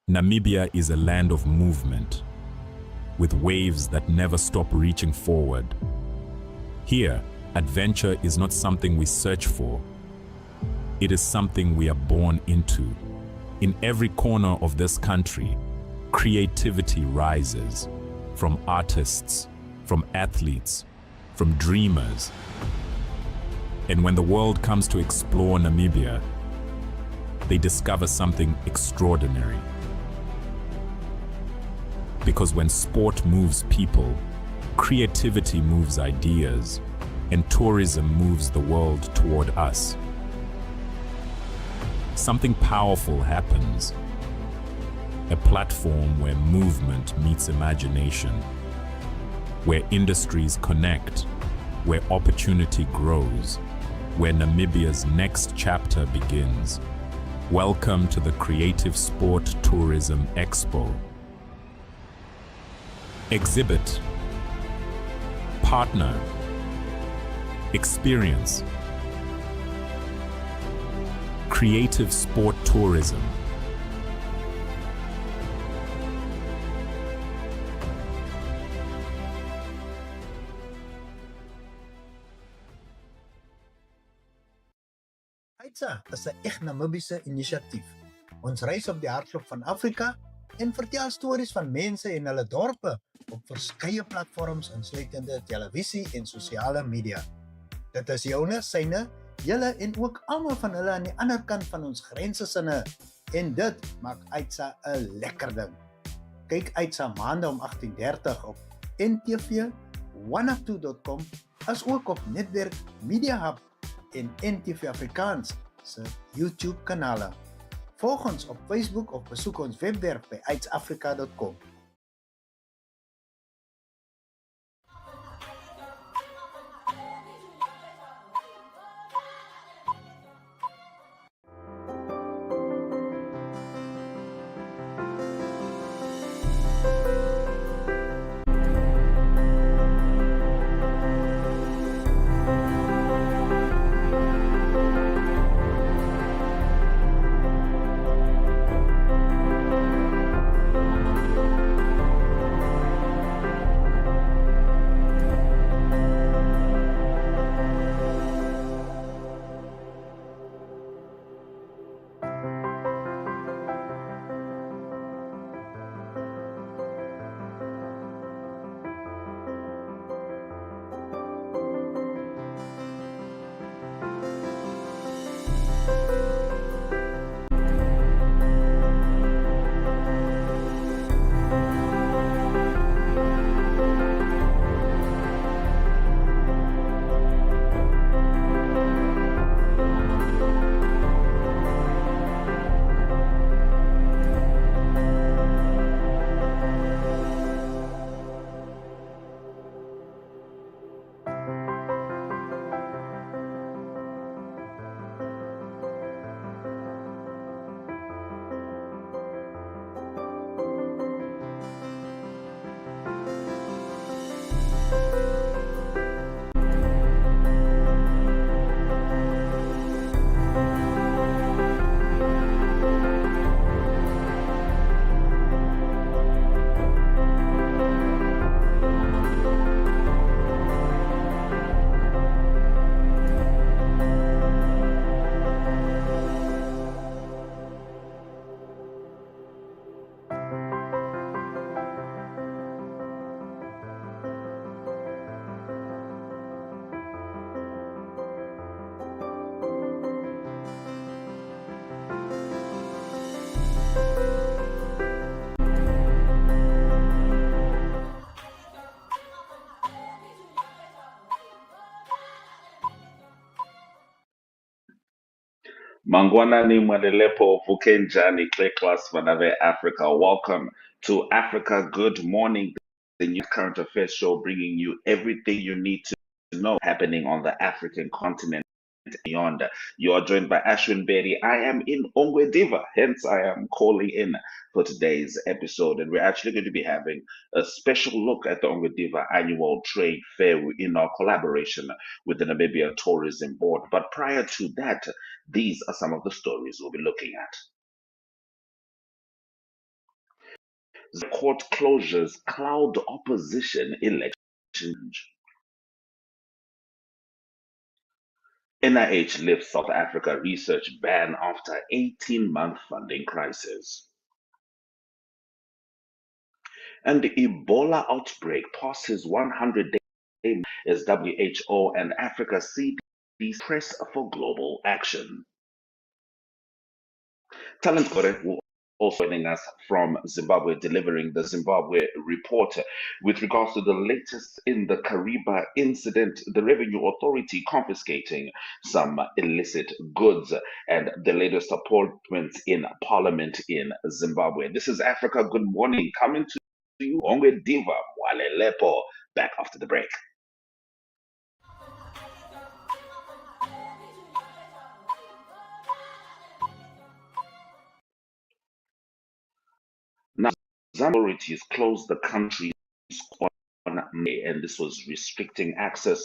Namibia is a land of movement, with waves that never stop reaching forward. Here, adventure is not something we search for. It is something we are born into. In every corner of this country, creativity rises, from artists, from athletes, from dreamers. And when the world comes to explore Namibia, they discover something extraordinary. Because when sport moves people, creativity moves ideas, and tourism moves the world toward us. Something powerful happens. A platform where movement meets imagination, where industries connect, where opportunity grows, where Namibia's next chapter begins. Welcome to the Creative Sport Tourism Expo. Exhibit, partner, experience. Creative sport tourism. AITSA is 'n echt Namibiese inisiatief. Ons reis op die hartklop van Afrika en vertel stories van mense en hulle dorpe op verskeie platforms insluitende televisie en sosiale media. Dit is joune, syne, julle en ook almal van hulle aan die ander kant van ons grense sinne. En dit maak AITSA 'n lekker ding. Kyk AITSA maande om 18:30 op NTV102.com as ook op Netwerk Media Hub en NTV Afrikaans se YouTube kanale. Volg ons op Facebook of besoek ons webwerf by outbreak.com. Mangwanani Mwadelepo Vukenjani Class Vanave Africa. Welcome to Africa Good Morning, the new current affairs show bringing you everything you need to know happening on the African continent and beyond. You are joined by Ashwin Berry. I am in Ongwediva, hence I am calling in for today's episode. And we're actually going to be having a special look at the Ongwediva Annual Trade Fair in our collaboration with the Namibia Tourism Board. But prior to that, these are some of the stories we'll be looking at. The court closures cloud opposition election. NIH lifts South Africa research ban after 18-month funding crisis. And the Ebola outbreak passes 100 days as WHO and Africa CDC press for global action. Talent Gore will also joining us from Zimbabwe, delivering the Zimbabwe report with regards to the latest in the Kariba incident, the Revenue Authority confiscating some illicit goods, and the latest appointments in Parliament in Zimbabwe. This is Africa Good Morning, coming to you, Ongwediva Annual, back after the break. Now, Zambia authorities closed the country on May, and this was restricting access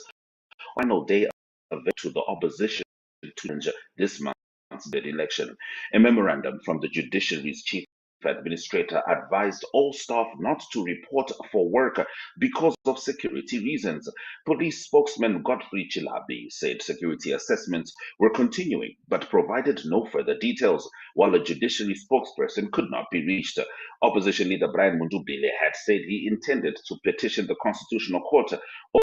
on final day of it to the opposition to this month's election. A memorandum from the judiciary's chief administrator advised all staff not to report for work because of security reasons. Police spokesman Godfrey Chilabi said security assessments were continuing but provided no further details, while a judiciary spokesperson could not be reached. Opposition leader Brian Mundubile had said he intended to petition the Constitutional Court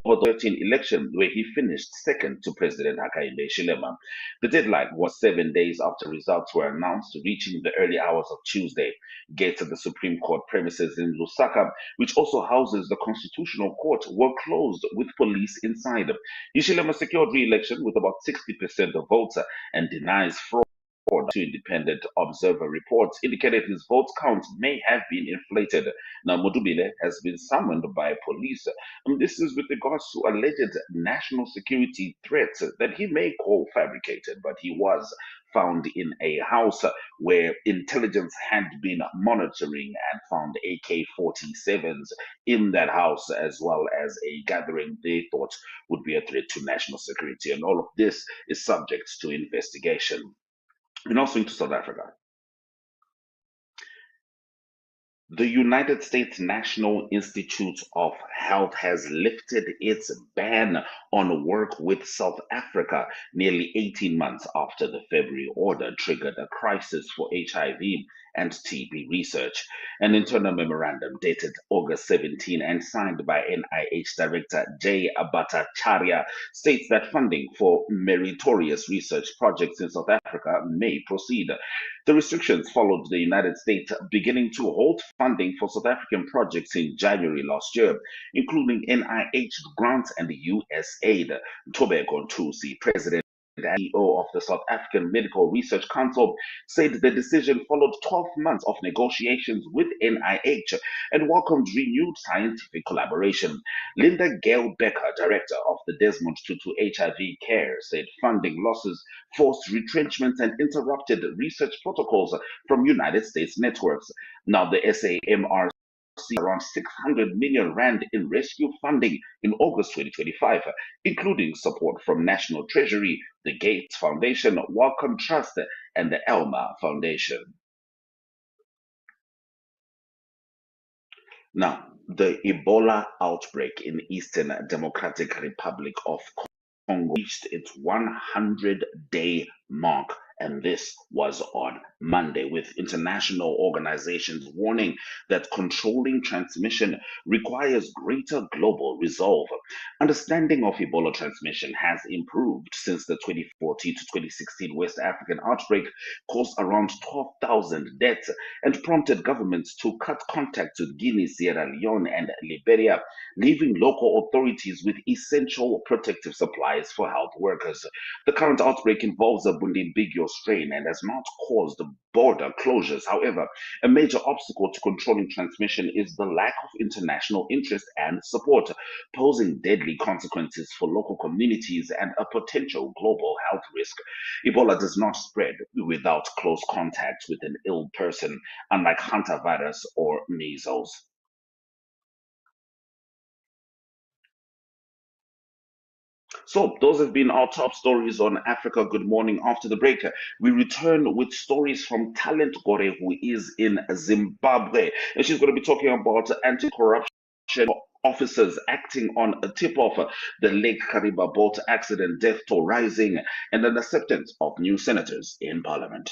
over the 13 election, where he finished second to President Hakainde Hichilema. The deadline was 7 days after results were announced, reaching the early hours of Tuesday. Gates of the Supreme Court premises in Lusaka, which also houses the Constitutional Court, were closed with police inside. Hichilema secured re-election with about 60% of votes and denies fraud. Two independent observer reports indicated his vote count may have been inflated. Now, Mudubile has been summoned by police. This is with regards to alleged national security threats that he may call fabricated, but he was found in a house where intelligence had been monitoring and found AK-47s in that house, as well as a gathering they thought would be a threat to national security. And all of this is subject to investigation. We now swing to South Africa. The United States National Institute of Health has lifted its ban on work with South Africa nearly 18 months after the February order triggered a crisis for HIV and TB research. An internal memorandum dated August 17 and signed by NIH Director Jay Bhattacharya states that funding for meritorious research projects in South Africa may proceed. The restrictions followed the United States beginning to halt funding for South African projects in January last year, including NIH grants and USAID. Thobeko Ntusi, president and CEO of the South African Medical Research Council, said the decision followed 12 months of negotiations with NIH and welcomed renewed scientific collaboration. Linda Gail Becker, director of the Desmond Tutu HIV Care, said funding losses forced retrenchments and interrupted research protocols from United States networks. Now, the SAMR around 600 million rand in rescue funding in August 2025, including support from National Treasury, the Gates Foundation, Wellcome Trust, and the Elma Foundation. Now, the Ebola outbreak in Eastern Democratic Republic of Congo reached its 100-day mark, and this was on Monday, with international organizations warning that controlling transmission requires greater global resolve. Understanding of Ebola transmission has improved since the 2014 to 2016 West African outbreak caused around 12,000 deaths and prompted governments to cut contact with Guinea, Sierra Leone, and Liberia, leaving local authorities with essential protective supplies for health workers. The current outbreak involves a Bundibugyo strain and has not caused border closures. However, a major obstacle to controlling transmission is the lack of international interest and support, posing deadly consequences for local communities and a potential global health risk. Ebola does not spread without close contact with an ill person, unlike hantavirus or measles. So those have been our top stories on Africa Good Morning. After the break, we return with stories from Talent Gore, who is in Zimbabwe. And she's going to be talking about anti-corruption officers acting on a tip-off, the Lake Kariba boat accident, death toll rising, and an acceptance of new senators in parliament.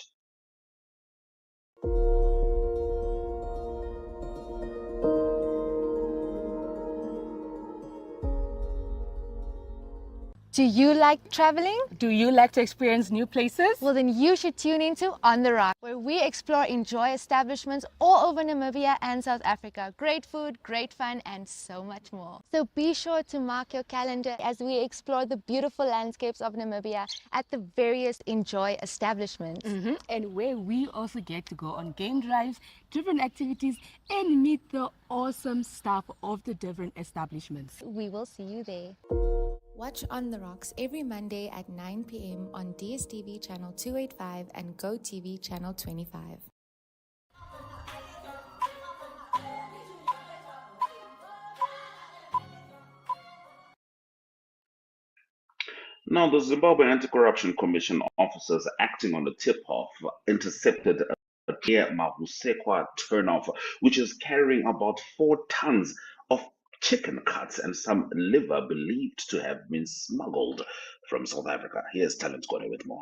Do you like traveling? Do you like to experience new places? Well, then you should tune into On the Rock, where we explore enjoy establishments all over Namibia and South Africa. Great food, great fun, and so much more. So be sure to mark your calendar as we explore the beautiful landscapes of Namibia at the various enjoy establishments. And where we also get to go on game drives, different activities, and meet the awesome staff of the different establishments. We will see you there. Watch On the Rocks every Monday at 9 p.m. on DSTV channel 285 and GOTV channel 25. Now, the Zimbabwe Anti-Corruption Commission officers acting on the tip-off intercepted a clear Mavusekwa turnoff, which is carrying about 4 tons of chicken cuts and some liver believed to have been smuggled from South Africa. Here's Talent Gore with more.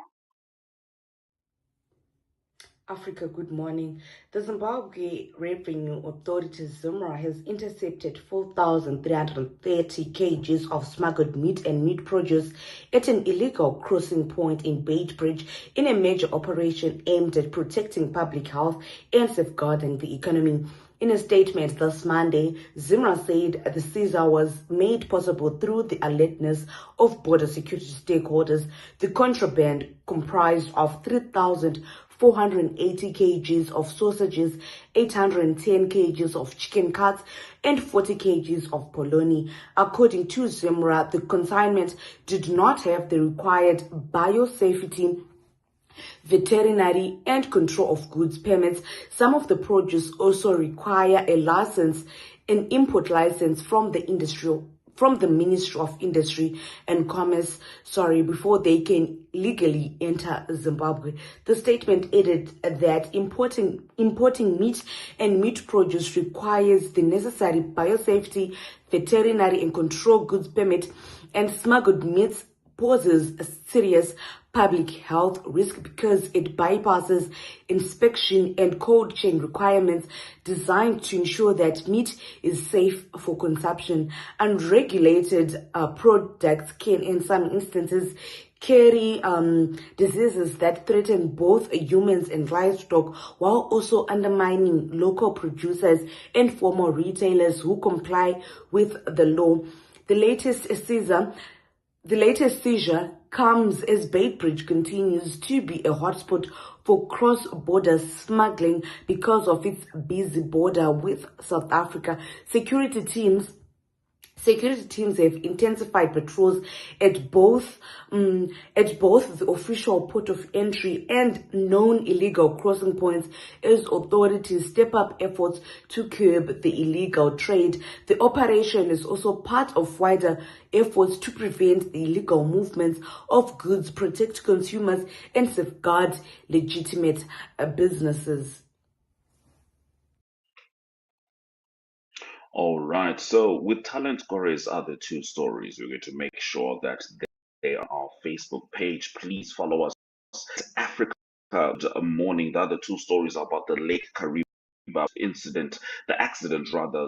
Africa, good morning. The Zimbabwe Revenue Authority, ZIMRA, has intercepted 4,330 kgs of smuggled meat and meat produce at an illegal crossing point in Beitbridge in a major operation aimed at protecting public health and safeguarding the economy. In a statement this Monday, ZIMRA said the seizure was made possible through the alertness of border security stakeholders. The contraband comprised of 3,480 kgs of sausages, 810 kgs of chicken cuts, and 40 kgs of polony. According to ZIMRA, the consignment did not have the required biosafety, veterinary, and control of goods permits. Some of the produce also require a license, an import license from the Ministry of Industry and Commerce, before they can legally enter Zimbabwe. The statement added that importing meat and meat produce requires the necessary biosafety, veterinary, and control goods permit, and smuggled meats poses a serious public health risk because it bypasses inspection and cold chain requirements designed to ensure that meat is safe for consumption. Unregulated products can, in some instances, carry diseases that threaten both humans and livestock, while also undermining local producers and former retailers who comply with the law. The latest seizure comes as Beitbridge continues to be a hotspot for cross-border smuggling because of its busy border with South Africa. Security teams have intensified patrols at both the official port of entry and known illegal crossing points as authorities step up efforts to curb the illegal trade. The operation is also part of wider efforts to prevent the illegal movements of goods, protect consumers, and safeguard legitimate businesses. All right. So with Talent Gore's other 2 stories, we're going to make sure that they are on our Facebook page. Please follow us. Africa Morning. The other 2 stories are about the Lake Kariba incident, the accident rather,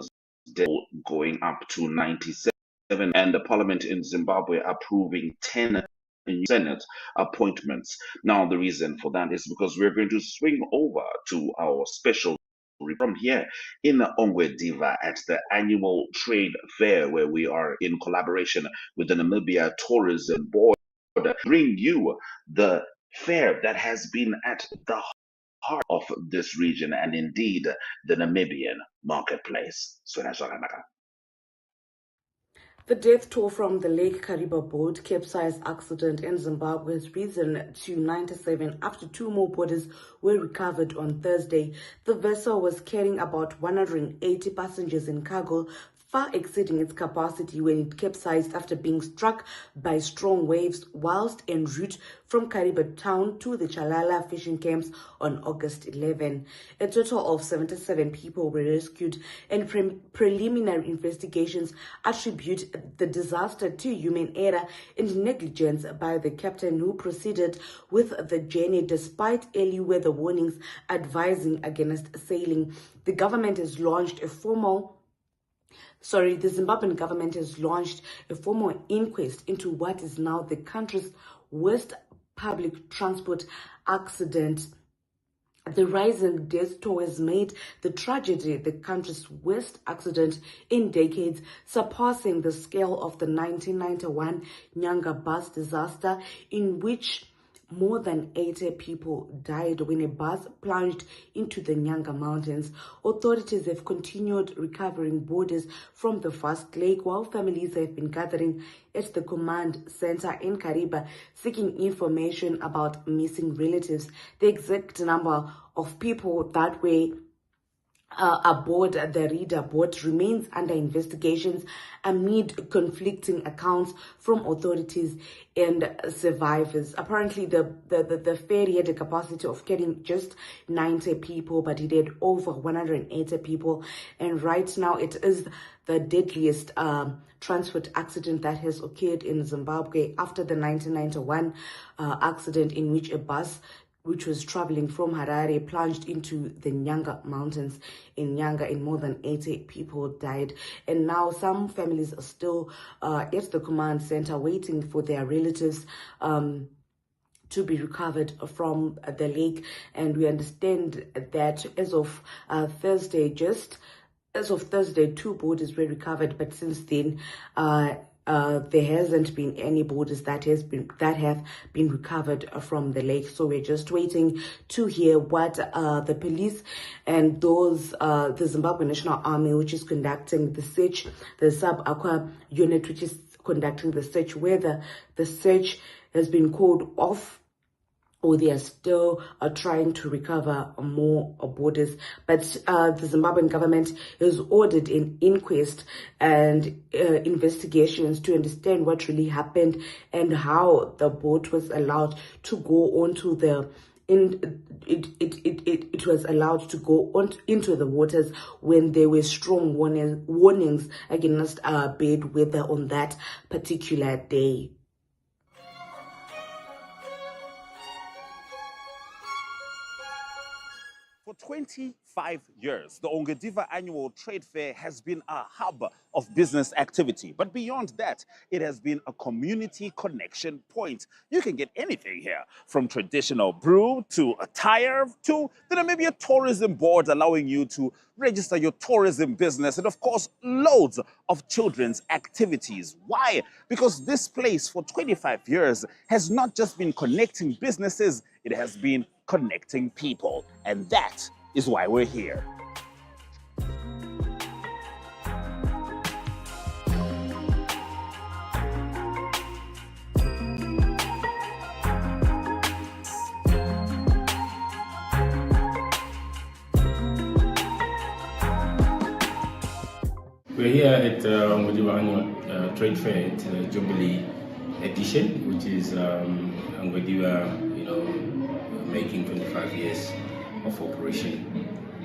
going up to 97, and the parliament in Zimbabwe approving 10 new Senate appointments. Now, the reason for that is because we're going to swing over to our special from here in Ongwediva at the Annual Trade Fair, where we are in collaboration with the Namibia Tourism Board, bring you the fair that has been at the heart of this region and indeed the Namibian marketplace. The death toll from the Lake Kariba boat capsized accident in Zimbabwe has risen to 97 after 2 more bodies were recovered on Thursday. The vessel was carrying about 180 passengers in cargo, far exceeding its capacity when it capsized after being struck by strong waves whilst en route from Kariba town to the Chalala fishing camps on August 11. A total of 77 people were rescued, and preliminary investigations attribute the disaster to human error and negligence by the captain, who proceeded with the journey despite early weather warnings advising against sailing. The Zimbabwean government has launched a formal inquest into what is now the country's worst public transport accident. The rising death toll has made the tragedy the country's worst accident in decades, surpassing the scale of the 1991 Nyanga bus disaster, in which more than 80 people died when a bus plunged into the Nyanga Mountains. Authorities have continued recovering bodies from the first lake, while families have been gathering at the command center in Kariba seeking information about missing relatives. The exact number of people that were aboard the Reader boat remains under investigations amid conflicting accounts from authorities and survivors. Apparently, the ferry had a capacity of carrying just 90 people, but it had over 180 people. And right now, it is the deadliest transport accident that has occurred in Zimbabwe after the 1991 accident in which a bus which was traveling from Harare plunged into the Nyanga Mountains in Nyanga, and more than 80 people died. And now some families are still at the command center waiting for their relatives to be recovered from the lake. And we understand that as of Thursday, 2 bodies were recovered, but since then there hasn't been any bodies that have been recovered from the lake. So we're just waiting to hear what the police and the Zimbabwe National Army, which is conducting the search, the sub-aqua unit, which is conducting the search, whether the search has been called off or they are still trying to recover more bodies. But the Zimbabwean government has ordered an inquest and investigations to understand what really happened and how the boat was allowed to go onto the it was allowed to go into the waters when there were strong warnings against bad weather on that particular day. For 25 years, the Ongwediva Annual Trade Fair has been a hub of business activity. But beyond that, it has been a community connection point. You can get anything here, from traditional brew to attire to the Namibia Tourism Board, allowing you to register your tourism business, and of course, loads of children's activities. Why? Because this place for 25 years has not just been connecting businesses, it has been connecting people. And that is why we're here. We're here at Ongwediva Annual Trade Fair at Jubilee edition, which is Ongwediva, making 25 years of operation.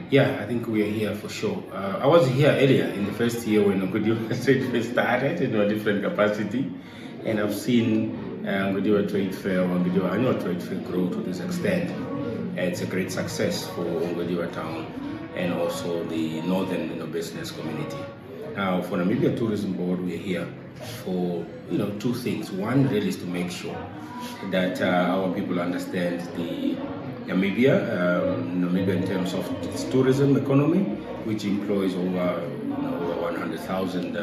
Yeah, I think we are here for sure. I was here earlier in the first year when Ongwediva Trade Fair started in a different capacity, and I've seen Ongwediva Trade Fair, Ongwediva Annual Trade Fair grow to this extent. It's a great success for Ongwediva town and also the northern business community. Now, for Namibia Tourism Board, we're here for two things. One really is to make sure that our people understand the Namibia in terms of its tourism economy, which employs over 100,000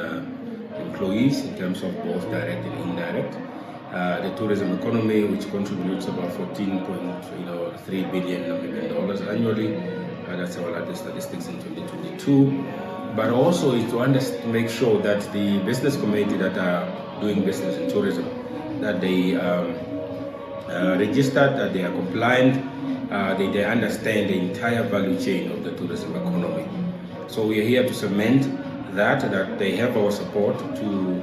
employees in terms of both direct and indirect. The tourism economy, which contributes about 14.3 billion Namibian dollars annually. That's our latest statistics in 2022. But also is to make sure that the business community that are doing business in tourism, that they registered, that they are compliant, they understand the entire value chain of the tourism economy. So we are here to cement that they have our support to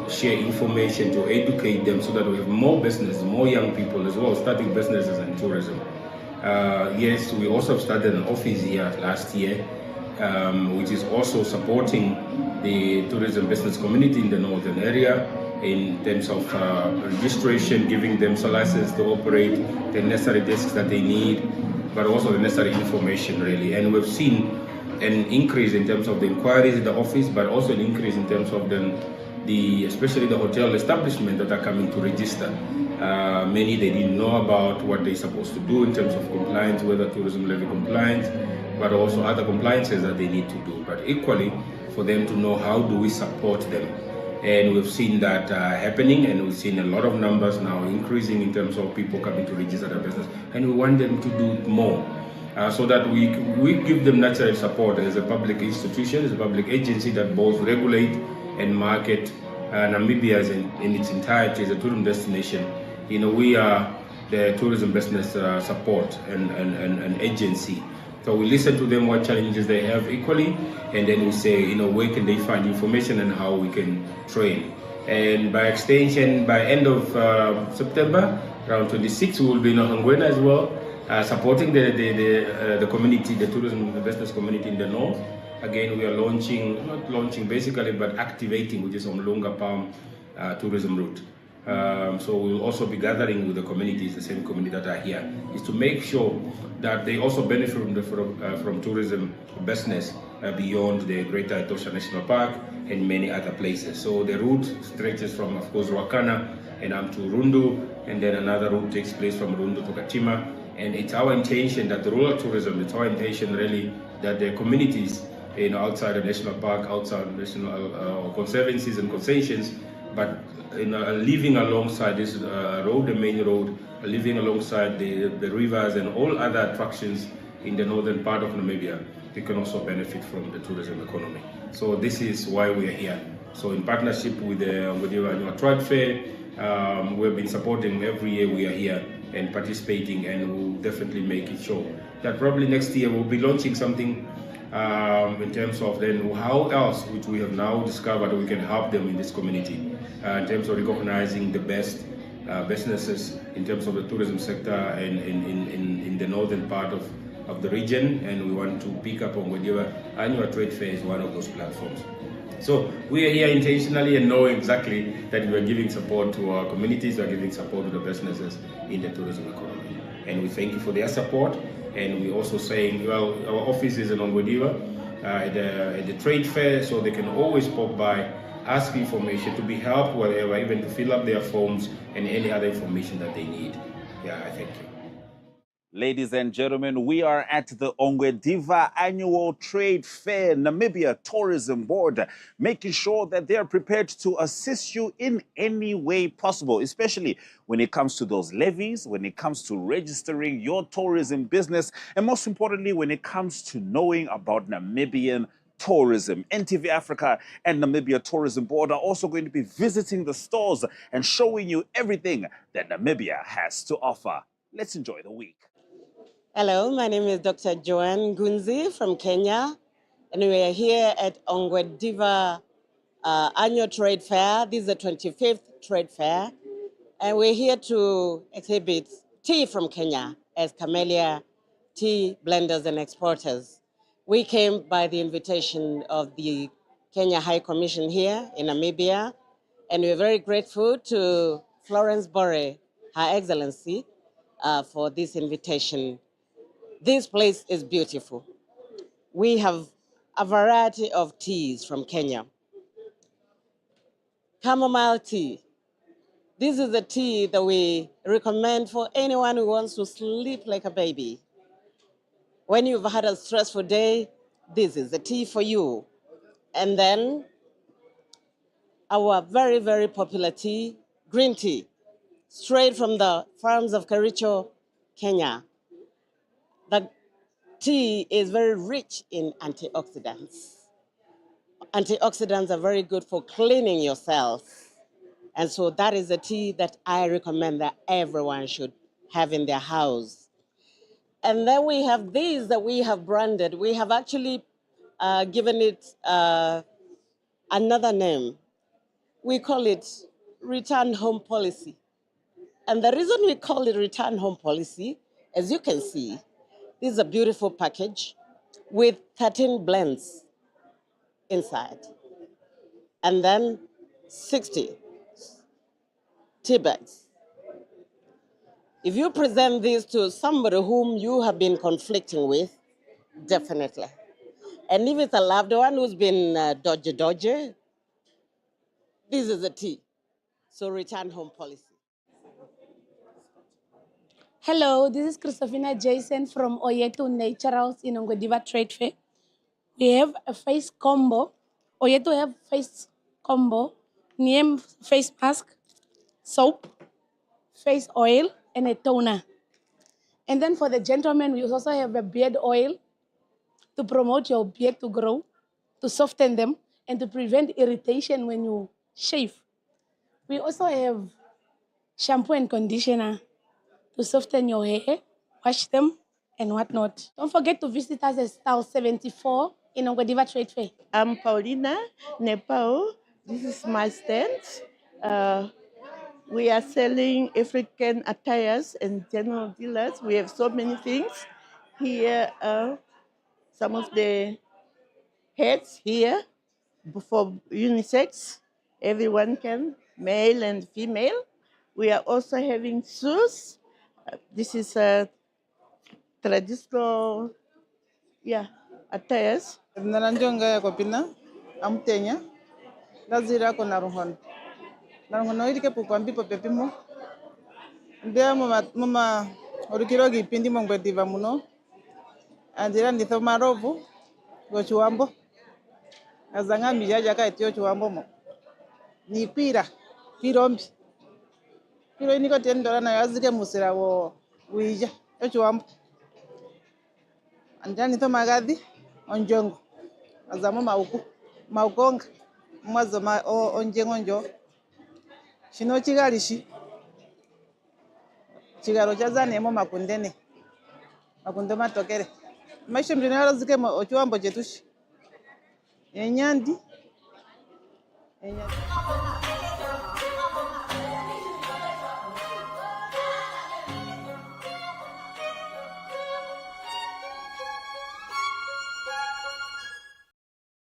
share information, to educate them so that we have more business, more young people as well starting businesses in tourism. Yes, we also started an office here last year, which is also supporting the tourism business community in the northern area in terms of registration, giving them license to operate, the necessary desks that they need, but also the necessary information really. And we've seen an increase in terms of the inquiries in the office, but also an increase in terms of especially the hotel establishment that are coming to register. Many, they didn't know about what they're supposed to do in terms of compliance, whether tourism levy compliance, but also other compliances that they need to do. But equally, for them to know how do we support them. And we've seen that happening, and we've seen a lot of numbers now increasing in terms of people coming to register their business. And we want them to do more. So that we give them natural support as a public institution, as a public agency that both regulate and market Namibia in its entirety as a tourism destination. We are the tourism business support and agency. So we listen to them, what challenges they have equally, and then we say, where can they find information and how we can train. And by extension, by end of September, around 26, we will be in Ongwediva as well, supporting the community, the tourism business community in the north. Again, we are not launching basically, but activating, which is on Lunga Palm tourism route. So we'll also be gathering with the communities, the same community that are here, is to make sure that they also benefit from tourism business beyond the Greater Etosha National Park and many other places. So the route stretches from, of course, Ruacana and up to Rundu, and then another route takes place from Rundu to Kachima. And it's our intention that the rural tourism, it's our intention really that the communities outside the national park, outside the national conservancies and concessions, but living alongside this road, the main road, living alongside the rivers and all other attractions in the northern part of Namibia, they can also benefit from the tourism economy. So this is why we are here. So in partnership with the Ongwediva Annual Trade Fair, we've been supporting every year we are here and participating, and we'll definitely make it show that probably next year we'll be launching something in terms of then how else, which we have now discovered, we can help them in this community in terms of recognizing the best businesses in terms of the tourism sector in the northern part of the region, and we want to pick up Ongwediva Annual Trade Fair as one of those platforms. So we are here intentionally and know exactly that we are giving support to our communities, we are giving support to the businesses in the tourism economy. And we thank you for their support. And we're also saying, well, our office is in Ongwediva at the trade fair, so they can always pop by, ask information, to be helped, whatever, even to fill up their forms and any other information that they need. Yeah, I thank you. Ladies and gentlemen, we are at the Ongwediva Annual Trade Fair, Namibia Tourism Board, making sure that they are prepared to assist you in any way possible, especially when it comes to those levies, when it comes to registering your tourism business, and most importantly, when it comes to knowing about Namibian tourism. NTV Africa and Namibia Tourism Board are also going to be visiting the stores and showing you everything that Namibia has to offer. Let's enjoy the week. Hello, my name is Dr. Joanne Gunzi from Kenya, and we are here at Ongwediva Annual Trade Fair. This is the 25th Trade Fair, and we're here to exhibit tea from Kenya as Camellia Tea Blenders and Exporters. We came by the invitation of the Kenya High Commission here in Namibia, and we're very grateful to Florence Gore, Her Excellency, for this invitation. This place is beautiful. We have a variety of teas from Kenya. Chamomile tea. This is the tea that we recommend for anyone who wants to sleep like a baby. When you've had a stressful day, this is the tea for you. And then our very, very popular tea, green tea, straight from the farms of Kericho, Kenya. The tea is very rich in antioxidants. Antioxidants are very good for cleaning your cells. And so that is a tea that I recommend that everyone should have in their house. And then we have these that we have branded. We have actually given it another name. We call it return home policy. And the reason we call it return home policy, as you can see, this is a beautiful package with 13 blends inside. And then 60 tea bags. If you present this to somebody whom you have been conflicting with, definitely. And if it's a loved one who's been dodgy, this is a tea. So return home policy. Hello, this is Christophina Jason from Oyeto Naturals in Ongwediva Trade Fair. We have a face combo. Oyeto have face combo, name face mask, soap, face oil, and a toner. And then for the gentlemen, we also have a beard oil to promote your beard to grow, to soften them, and to prevent irritation when you shave. We also have shampoo and conditioner to soften your hair, wash them, and whatnot. Don't forget to visit us at stall 74 in Ongwediva Trade Fair. I'm Paulina Nepal. This is my stand. We are selling African attires and general dealers. We have so many things. Here are some of the hats here for unisex. Everyone can, male and female. We are also having shoes. This is a traditional, attires. Naranjonga kopina amtenya lazira ko naruhon naruhon irike pukwambi popepimo ndia mama orikiro gipindi Ongwediva muno andira nditho marovu go chuambo azanga mijaja ka etio chuambo mo ni pira pirombi piro iniko tendora na yazike musira wo wija chuambo andira nditho magadi onjongo azamo maukonga mwazo onjengonjo shino chigalishi chigaro chazanemo makunde matokere maisho mjinaro zike ochuambo chetushi enyandi